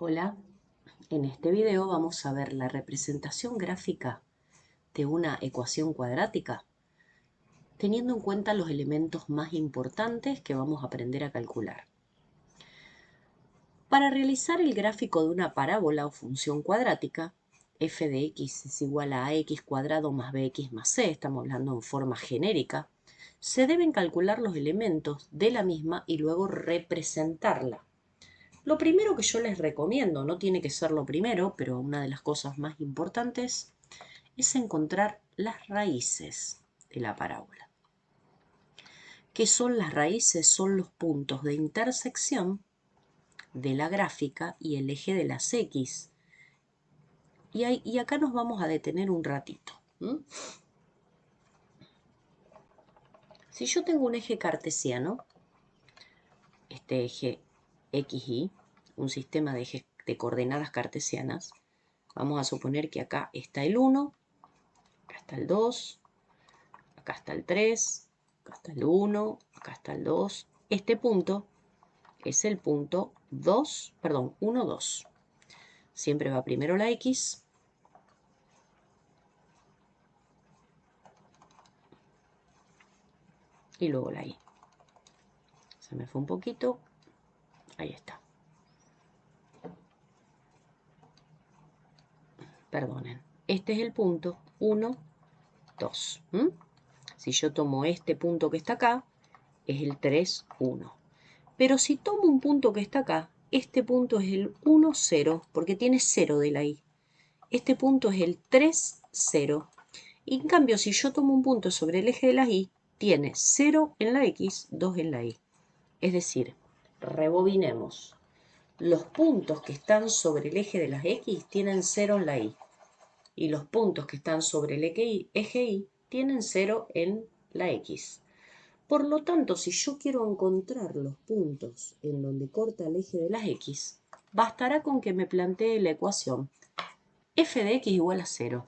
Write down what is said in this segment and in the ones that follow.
Hola, en este video vamos a ver la representación gráfica de una ecuación cuadrática, teniendo en cuenta los elementos más importantes que vamos a aprender a calcular. Para realizar el gráfico de una parábola o función cuadrática, f de x es igual a ax cuadrado más bx más c, estamos hablando en forma genérica, se deben calcular los elementos de la misma y luego representarla. Lo primero que yo les recomiendo, no tiene que ser lo primero, pero una de las cosas más importantes, es encontrar las raíces de la parábola. ¿Qué son las raíces? Son los puntos de intersección de la gráfica y el eje de las X. Y acá nos vamos a detener un ratito. Si yo tengo un eje cartesiano, este eje XY, un sistema de ejes de coordenadas cartesianas, vamos a suponer que acá está el 1, acá está el 2, acá está el 3, acá está el 1, acá está el 2. Este punto es el punto 1, 2. Siempre va primero la X y luego la Y. Se me fue un poquito. Ahí está. Perdonen. Este es el punto 1, 2. Si yo tomo este punto que está acá, es el 3, 1. Pero si tomo un punto que está acá, este punto es el 1, 0, porque tiene 0 de la Y. Este punto es el 3, 0. Y en cambio, si yo tomo un punto sobre el eje de la Y, tiene 0 en la X, 2 en la Y. Es decir, rebobinemos. Los puntos que están sobre el eje de las X tienen 0 en la Y. Y los puntos que están sobre el eje Y tienen 0 en la X. Por lo tanto, si yo quiero encontrar los puntos en donde corta el eje de las X, bastará con que me plantee la ecuación f de x igual a 0.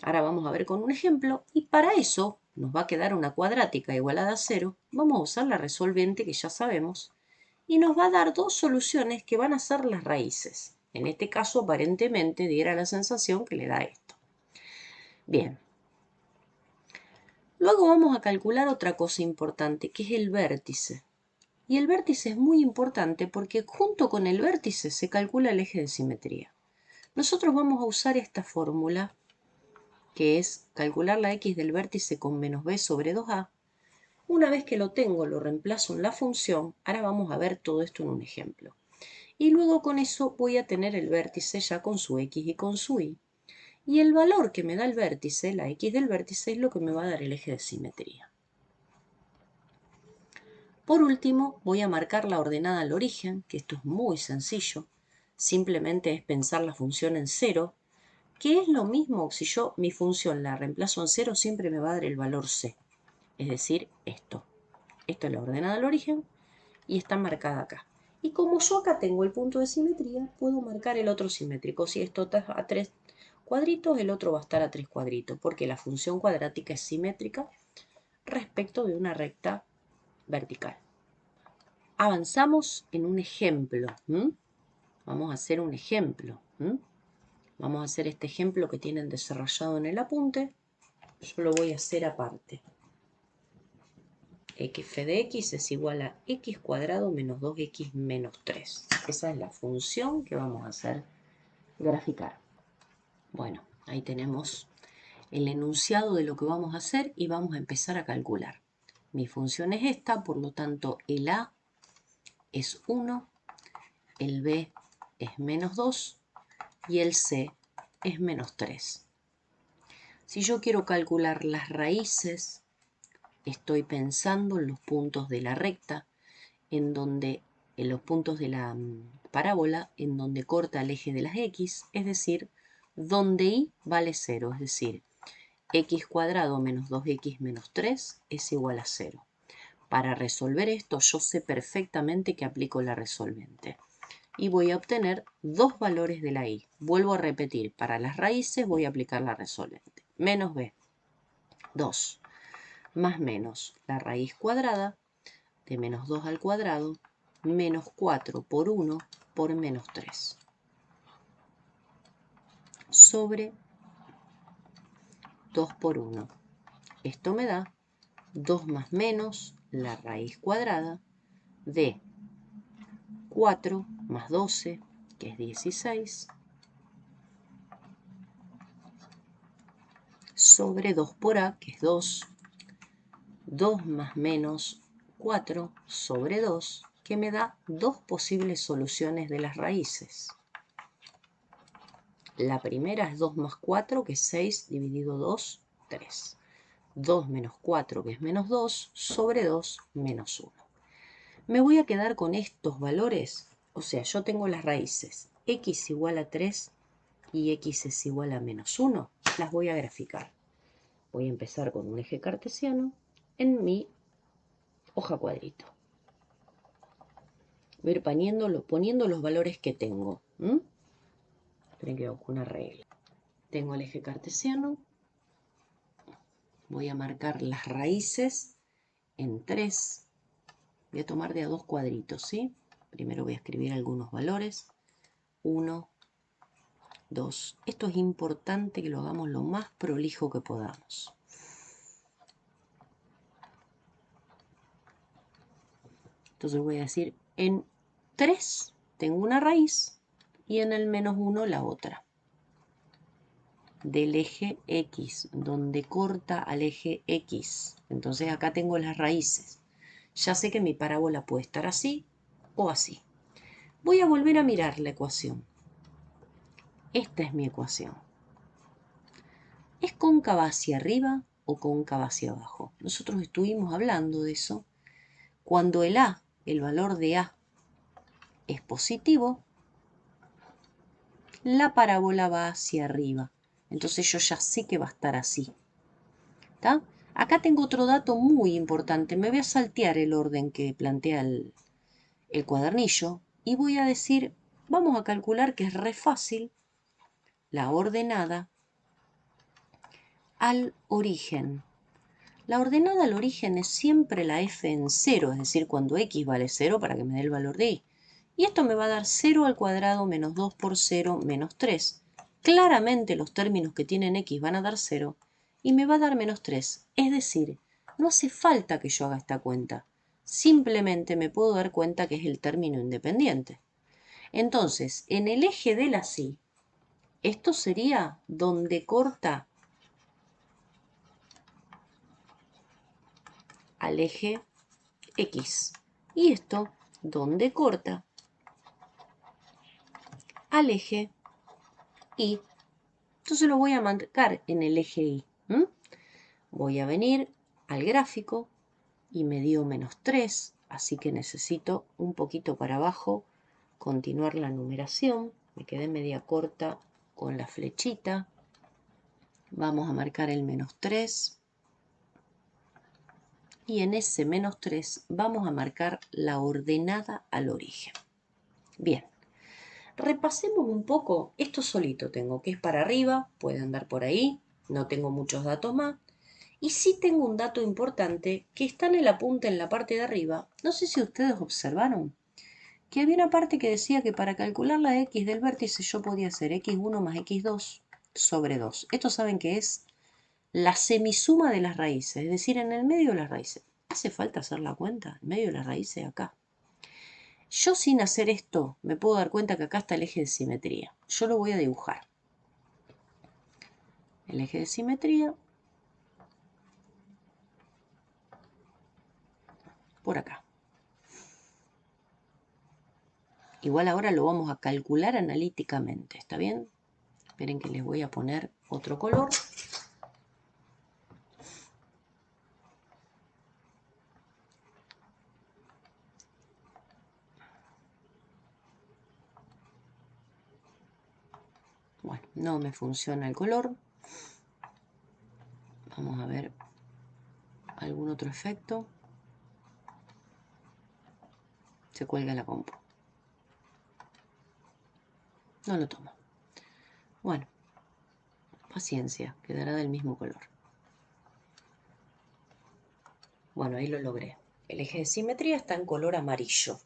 Ahora vamos a ver con un ejemplo, y para eso nos va a quedar una cuadrática igualada a 0. Vamos a usar la resolvente que ya sabemos, y nos va a dar dos soluciones que van a ser las raíces. En este caso, aparentemente, diera la sensación que le da esto. Bien. Luego vamos a calcular otra cosa importante, que es el vértice. Y el vértice es muy importante porque junto con el vértice se calcula el eje de simetría. Nosotros vamos a usar esta fórmula, que es calcular la x del vértice con menos b sobre 2a. Una vez que lo tengo, lo reemplazo en la función. Ahora vamos a ver todo esto en un ejemplo. Y luego con eso voy a tener el vértice ya con su x y con su y. Y el valor que me da el vértice, la x del vértice, es lo que me va a dar el eje de simetría. Por último, voy a marcar la ordenada al origen, que esto es muy sencillo. Simplemente es pensar la función en 0, que es lo mismo. Si yo mi función la reemplazo en 0, siempre me va a dar el valor c. Es decir, esto. Esto es la ordenada al origen y está marcada acá. Y como yo acá tengo el punto de simetría, puedo marcar el otro simétrico. Si esto está a 3 cuadritos, el otro va a estar a 3 cuadritos, porque la función cuadrática es simétrica respecto de una recta vertical. Avanzamos en un ejemplo. Vamos a hacer un ejemplo. Vamos a hacer este ejemplo que tienen desarrollado en el apunte. Yo lo voy a hacer aparte. F de x es igual a x cuadrado menos 2x menos 3. Esa es la función que vamos a hacer graficar. Bueno, ahí tenemos el enunciado de lo que vamos a hacer y vamos a empezar a calcular. Mi función es esta, por lo tanto el a es 1, el b es menos 2 y el c es menos 3. Si yo quiero calcular las raíces, estoy pensando en los puntos de la recta, en los puntos de la parábola, en donde corta el eje de las x, es decir, donde y vale 0, es decir, x cuadrado menos 2x menos 3 es igual a 0. Para resolver esto, yo sé perfectamente que aplico la resolvente. Y voy a obtener dos valores de la y. Vuelvo a repetir, para las raíces voy a aplicar la resolvente. Menos b, 2, más menos la raíz cuadrada de menos 2 al cuadrado, menos 4 por 1 por menos 3 sobre 2 por 1. Esto me da 2 más menos la raíz cuadrada de 4 más 12, que es 16, sobre 2 por a, que es 2. 2 más menos 4 sobre 2, que me da dos posibles soluciones de las raíces. La primera es 2 más 4, que es 6, dividido 2, 3. 2 menos 4, que es menos 2, sobre 2, menos 1. Me voy a quedar con estos valores, o sea, yo tengo las raíces x igual a 3 y x es igual a menos 1. Las voy a graficar. Voy a empezar con un eje cartesiano en mi hoja cuadrito. Voy a ir poniendo los valores que tengo. Esperen que busco una regla. Tengo el eje cartesiano. Voy a marcar las raíces en 3. Voy a tomar de a 2 cuadritos, ¿sí? Primero voy a escribir algunos valores. 1, 2. Esto es importante que lo hagamos lo más prolijo que podamos. Entonces voy a decir, en 3 tengo una raíz y en el menos 1 la otra. Del eje X, donde corta al eje X. Entonces acá tengo las raíces. Ya sé que mi parábola puede estar así o así. Voy a volver a mirar la ecuación. Esta es mi ecuación. ¿Es cóncava hacia arriba o cóncava hacia abajo? Nosotros estuvimos hablando de eso. Cuando el A, el valor de A, es positivo, la parábola va hacia arriba. Entonces yo ya sé que va a estar así. ¿Está? Acá tengo otro dato muy importante. Me voy a saltear el orden que plantea el cuadernillo y voy a decir, vamos a calcular que es re fácil la ordenada al origen. La ordenada al origen es siempre la f en 0, es decir, cuando x vale 0 para que me dé el valor de y. Y esto me va a dar 0 al cuadrado menos 2 por 0 menos 3. Claramente los términos que tienen x van a dar 0 y me va a dar menos 3. Es decir, no hace falta que yo haga esta cuenta. Simplemente me puedo dar cuenta que es el término independiente. Entonces, en el eje de la sí, esto sería donde corta al eje X. Y esto donde corta al eje Y. Entonces lo voy a marcar en el eje Y. Voy a venir al gráfico y me dio menos 3, así que necesito un poquito para abajo continuar la numeración. Me quedé media corta con la flechita. Vamos a marcar el menos 3. Y en ese menos 3 vamos a marcar la ordenada al origen. Bien, repasemos un poco. Esto solito tengo, que es para arriba, puede andar por ahí, no tengo muchos datos más. Y sí tengo un dato importante que está en el apunte en la parte de arriba. No sé si ustedes observaron que había una parte que decía que para calcular la x del vértice yo podía hacer x1 más x2 sobre 2. Esto saben que es la semisuma de las raíces, es decir, en el medio de las raíces. ¿Hace falta hacer la cuenta? En medio de las raíces acá. Yo sin hacer esto me puedo dar cuenta que acá está el eje de simetría. Yo lo voy a dibujar. El eje de simetría por acá. Igual ahora lo vamos a calcular analíticamente, ¿está bien? Esperen que les voy a poner otro color. Bueno, no me funciona el color. Vamos a ver algún otro efecto. Se cuelga la compu. No lo tomo. Bueno, paciencia, quedará del mismo color. Bueno, ahí lo logré. El eje de simetría está en color amarillo.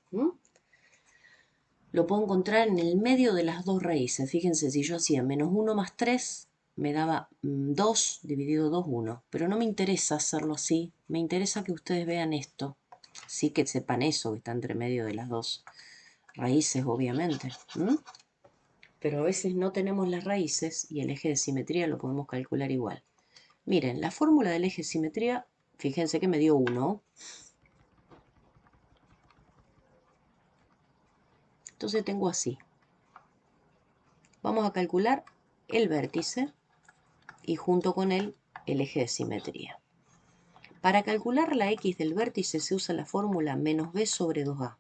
lo puedo encontrar en el medio de las dos raíces. Fíjense, si yo hacía menos 1 más 3, me daba 2 dividido 2, 1. Pero no me interesa hacerlo así. Me interesa que ustedes vean esto. Sí, que sepan eso, que está entre medio de las dos raíces, obviamente. Pero a veces no tenemos las raíces y el eje de simetría lo podemos calcular igual. Miren, la fórmula del eje de simetría, fíjense que me dio 1. Entonces tengo así. Vamos a calcular el vértice y junto con él el eje de simetría. Para calcular la x del vértice se usa la fórmula menos b sobre 2a,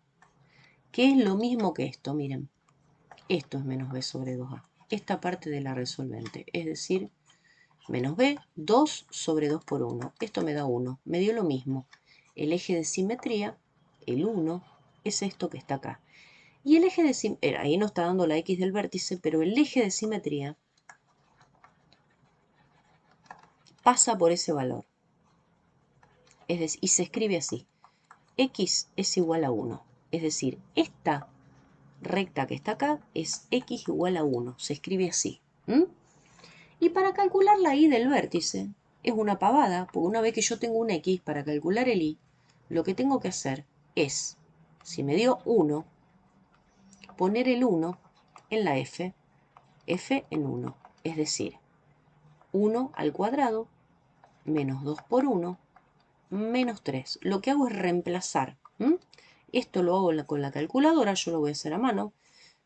que es lo mismo que esto, miren. Esto es menos b sobre 2a, esta parte de la resolvente, es decir, menos b, 2 sobre 2 por 1. Esto me da 1, me dio lo mismo. El eje de simetría, el 1, es esto que está acá. Y el eje de simetría, ahí no está dando la x del vértice, pero el eje de simetría pasa por ese valor. Es decir, y se escribe así. X es igual a 1. Es decir, esta recta que está acá es x igual a 1. Se escribe así. Y para calcular la y del vértice es una pavada, porque una vez que yo tengo un x, para calcular el y, lo que tengo que hacer es, si me dio 1, poner el 1 en la f en 1. Es decir, 1 al cuadrado menos 2 por 1 menos 3. Lo que hago es reemplazar. Esto lo hago con la calculadora, yo lo voy a hacer a mano.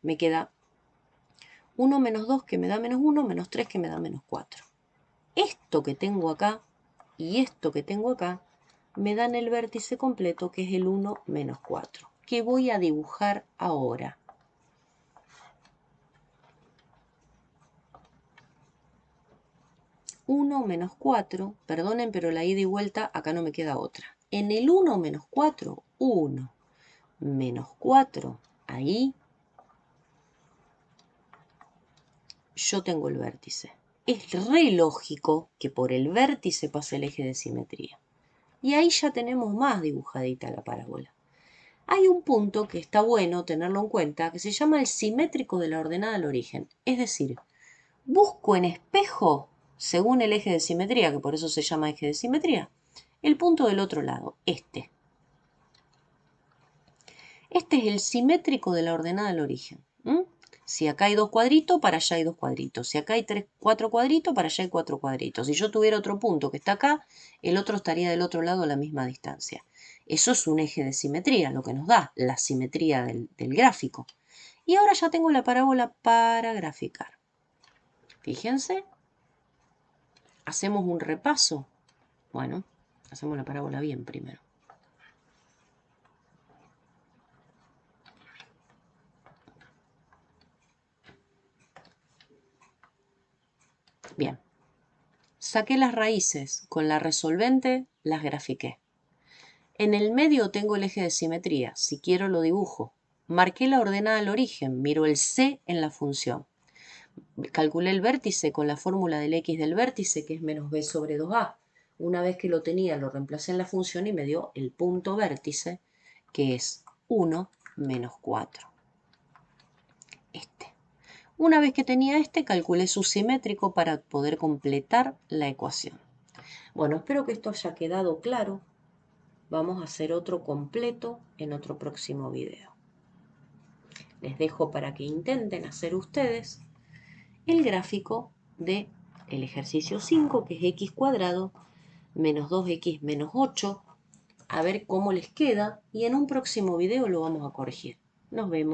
Me queda 1 menos 2 que me da menos 1, menos 3 que me da menos 4. Esto que tengo acá y esto que tengo acá me dan el vértice completo, que es el 1 menos 4, que voy a dibujar ahora. Uno menos 4, perdonen, pero la ida y vuelta acá no me queda otra. En el 1 menos 4, 1 menos 4, ahí yo tengo el vértice. Es re lógico que por el vértice pase el eje de simetría. Y ahí ya tenemos más dibujadita la parábola. Hay un punto que está bueno tenerlo en cuenta, que se llama el simétrico de la ordenada al origen. Es decir, busco en espejo, según el eje de simetría, que por eso se llama eje de simetría, el punto del otro lado, este. Este es el simétrico de la ordenada al origen. Si acá hay 2 cuadritos, para allá hay 2 cuadritos. Si acá hay 4 cuadritos, para allá hay 4 cuadritos. Si yo tuviera otro punto que está acá, el otro estaría del otro lado a la misma distancia. Eso es un eje de simetría, lo que nos da la simetría del gráfico. Y ahora ya tengo la parábola para graficar. Fíjense. Hacemos un repaso. Bueno, hacemos la parábola bien primero. Bien. Saqué las raíces, con la resolvente las grafiqué. En el medio tengo el eje de simetría, si quiero lo dibujo. Marqué la ordenada al origen, miro el C en la función. Calculé el vértice con la fórmula del x del vértice, que es menos b sobre 2a. Una vez que lo tenía, lo reemplacé en la función y me dio el punto vértice, que es 1 menos 4. Este. Una vez que tenía este, calculé su simétrico para poder completar la ecuación. Bueno, espero que esto haya quedado claro. Vamos a hacer otro completo en otro próximo video. Les dejo para que intenten hacer ustedes el gráfico del ejercicio 5, que es x cuadrado menos 2x menos 8. A ver cómo les queda y en un próximo video lo vamos a corregir. Nos vemos.